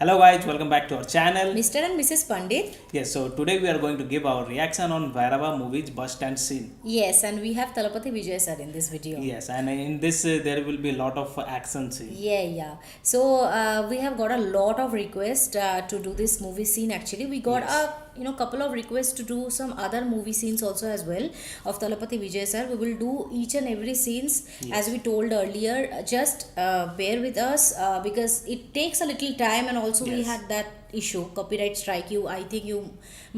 Hello guys, welcome back to our channel. Mr. and Mrs. Pandit. Yes, so today we are going to give our reaction on Bhairava movie's bus stand scene. Yes, and we have Talapati Vijay sir in this video. Yes, and in this there will be a lot of action scene. Yeah. So we have got a lot of requests to do this movie scene. Actually, we got Yes. a couple of requests to do some other movie scenes also as well of Talapati Vijay sir. We will do each and every scenes as we told earlier. Just bear with us because it takes a little time, and also we Yes. had that issue copyright strike. I think you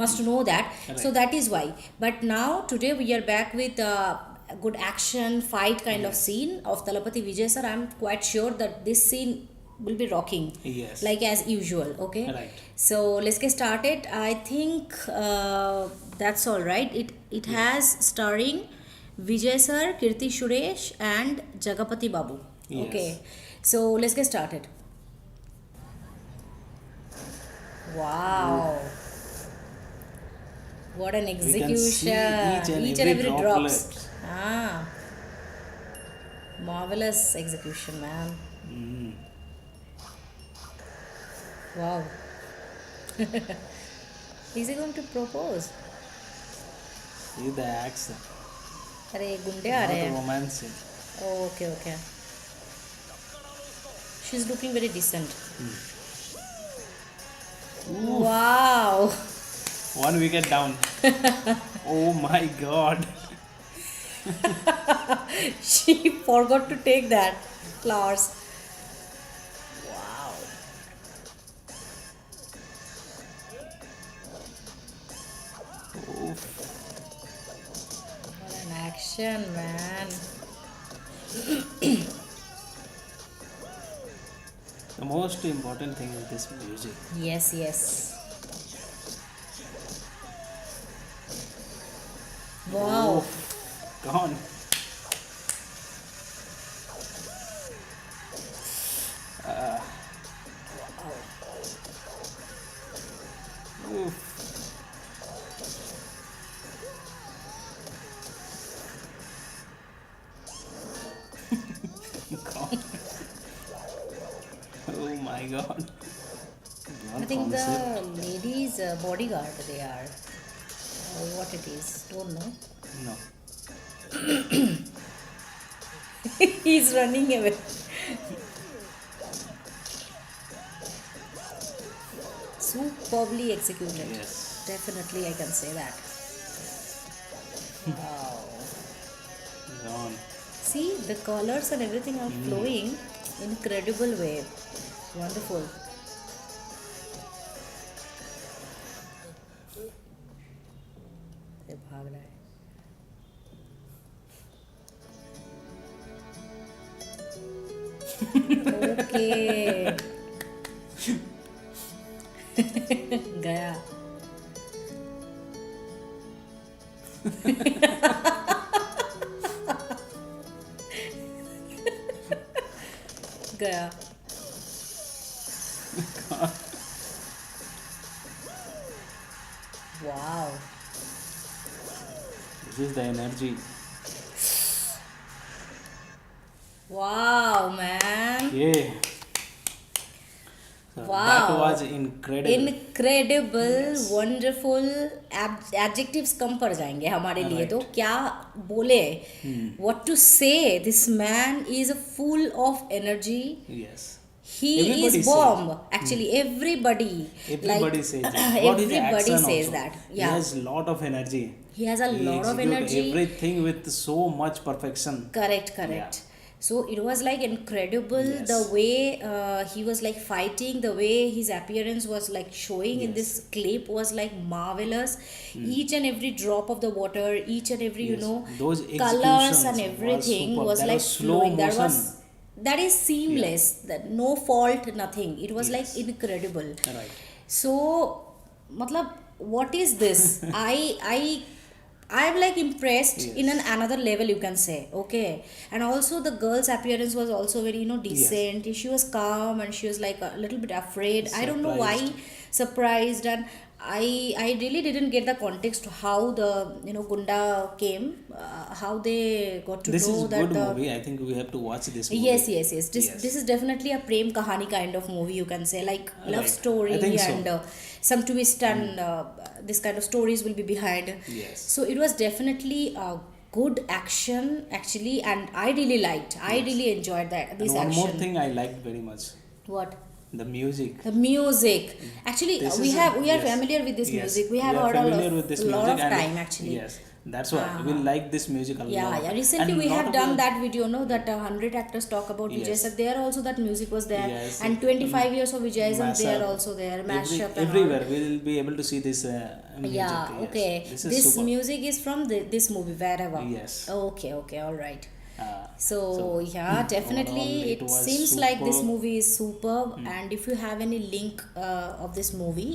must know that. So Right. that is why. But now today we are back with. A good action fight kind of Yes. scene of Talapati Vijay sir. I'm quite sure that this scene will be rocking, Yes. like as usual. Okay, Right. so let's get started. I think that's all right. It has starring Vijay sir, Kirti Suresh, and Jagapati Babu. Yes. Okay, so let's get started. Wow. What an can see execution! each and every drops. droplet. Ah, marvelous execution, man. Wow. Is he going to propose? See the action. अरे गुंडे आ Not रहे a हैं. romance scene. Okay. She's looking very decent. Wow. One wicket down. Oh my god. She forgot to take that flowers. Wow. Oof. What an action, man. The most important thing is this music. Yes. Wow. Oof. Gone. Oof. Gone. Oh my god. I think the ladies' bodyguard they are. What it is, don't know. No. He's running away. Superbly executed. Yes. Definitely, I can say that. Wow. Gone. See, the colors and everything are flowing incredible way. Wonderful. ये भाग रहा है. Okay. गया. गया. Wow. This is the energy. Wow, man. Yeah. So Wow. That was incredible. Incredible, wonderful. Adjectives कम पड़ जाएंगे हमारे लिए तो क्या बोले. What to say? This man is full of energy. Yes. He Everybody is says. bomb. Actually, everybody. Everybody like, says that. What is the everybody action says also? that. He Yeah. has lot of energy. He has a He lot of execute energy. Everything with so much perfection. Correct. Yeah. So it was like incredible Yes. the way he was like fighting, the way his appearance was like showing in this clip was like marvelous. Each and every drop of the water, each and every Yes. Those colors executions and was everything superb. was There like was slow flowing. motion. That is seamless. That no fault, nothing. It was like Yes. incredible. Right. So, matlab, what is this? I'm like impressed Yes. in another level, you can say. Okay, and also the girl's appearance was also very decent. She was calm and she was like a little bit afraid. I don't know why Surprised. surprised, and I really didn't get the context how the Gunda came, how they got to This know is that good the movie. I think we have to watch this movie. yes. This Yes. this is definitely a prem kahani kind of movie, you can say, like love Right. story, I think so. and some twist and this kind of stories will be behind. Yes. So it was definitely a good action actually, and I really liked. I really enjoyed that And this one action. more thing I liked very much, What? the music. The music. Actually, This we is are yes. familiar with this Yes. music. We have are heard familiar a with this lot music of and time actually. Yes, that's why we like this music a lot. Yeah. Recently And we not have done about- that video, no, that 100 actors talk about Vijay Yes. sir. There also that music was there, Yes. and 25 years of Vijayism Mash there up. also there, mashup and Everywhere all. we will be able to see this music. Yeah. Yes. Okay. This is This super. music is from this movie wherever. Yes. Okay. All right. Uh, So yeah, definitely overall, it was seems like this superb. movie is superb. And if you have any link of this movie,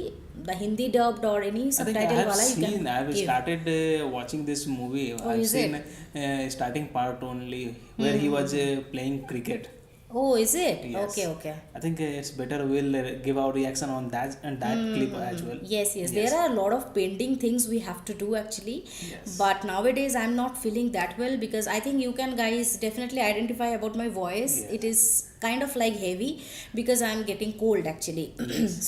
the Hindi dubbed or any I think I subtitle have wala, you seen. can I have give. started watching this movie. Oh, I've is seen starting part only where he was playing cricket. Oh, is it? Yes. Okay. I think it's better we'll give our reaction on that and that clip as well. Yes. There are a lot of pending things we have to do actually. Yes. But nowadays I'm not feeling that well, because I think you can guys definitely identify about my voice. Yeah. It is kind of like heavy because I'm getting cold actually.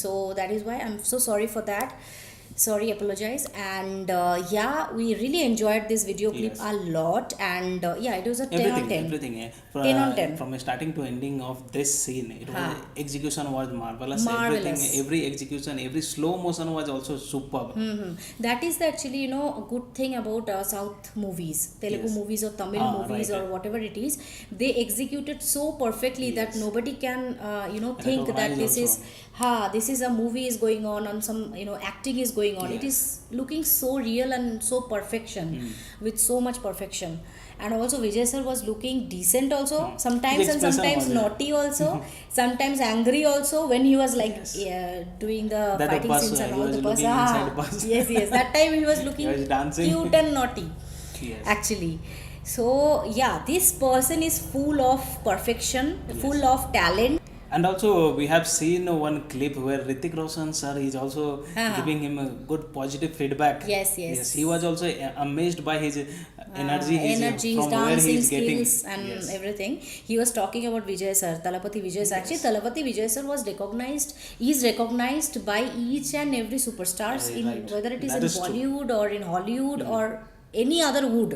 So that is why I'm so sorry for that. Sorry, apologize. And yeah, we really enjoyed this video clip Yes. a lot, and yeah, it was a 10 on 10. Everything. 10 on 10. From starting to ending of this scene, it was execution was marvelous. Marvelous. Everything, every execution, every slow motion was also superb. That is the actually a good thing about South movies, Telugu Yes. movies or Tamil movies right, or whatever it is. They execute it so perfectly that nobody can think that Recognize this also. this is a movie is going on and some acting is going on. It Yes. is looking so real and so perfection, with so much perfection. And also Vijay sir was looking decent also, sometimes, His and expression sometimes was there. naughty also, sometimes angry also, when he was like doing the That the fighting bus, scenes and he all was the bus. looking inside the bus. Yes, that time he was looking He was dancing. cute and naughty Yes. actually. So yeah, this person is full of perfection, full of talent. And also we have seen one clip where Hrithik Roshan sir is also giving him a good positive feedback. Yes. He was also amazed by his energy, His from where he dancing is getting. skills and Yes. everything. He was talking about Vijay sir, Talapati Vijay sir. Actually, Talapati Vijay sir was is recognized by each and every superstars in Right. whether it is That in is true. Bollywood or in Hollywood or any other wood.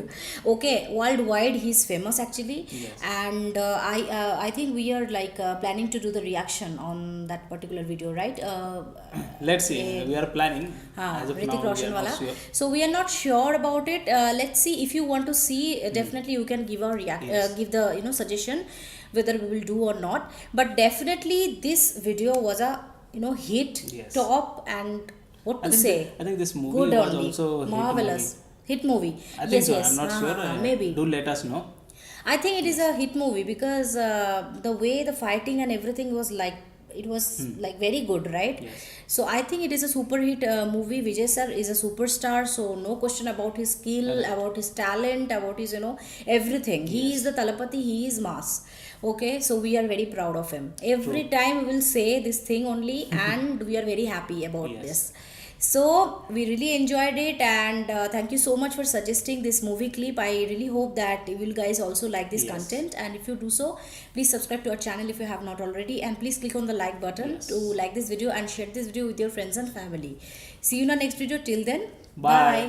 Okay, worldwide he's famous actually. Yes. And I think we are like planning to do the reaction on that particular video, right? Let's see. We are planning. As of Hrithik now, Roshan we are wala. not sure. So we are not sure about it. Let's see. If you want to see, definitely you can give our Yes. give the suggestion whether we will do or not. But definitely this video was a hit, Yes. top, and what to say. I think this movie Good was only. also a hit Marvelous movie. hit movie. I think Yes, so. yes. I'm not sure. Maybe. Do let us know. I think it is a hit movie because the way the fighting and everything was like, it was like very good, right? Yes. So I think it is a super hit movie. Vijay sir is a superstar, so no question about his skill, about his talent, about his everything. He is the Talapati, he is mass. Okay, so we are very proud of him. Every time we will say this thing only, and we are very happy about Yes. this. So we really enjoyed it, and thank you so much for suggesting this movie clip. I really hope that you will guys also like this Yes. content, and if you do so, please subscribe to our channel if you have not already, and please click on the like button Yes. to like this video and share this video with your friends and family. See you in our next video. Till then, Bye. bye.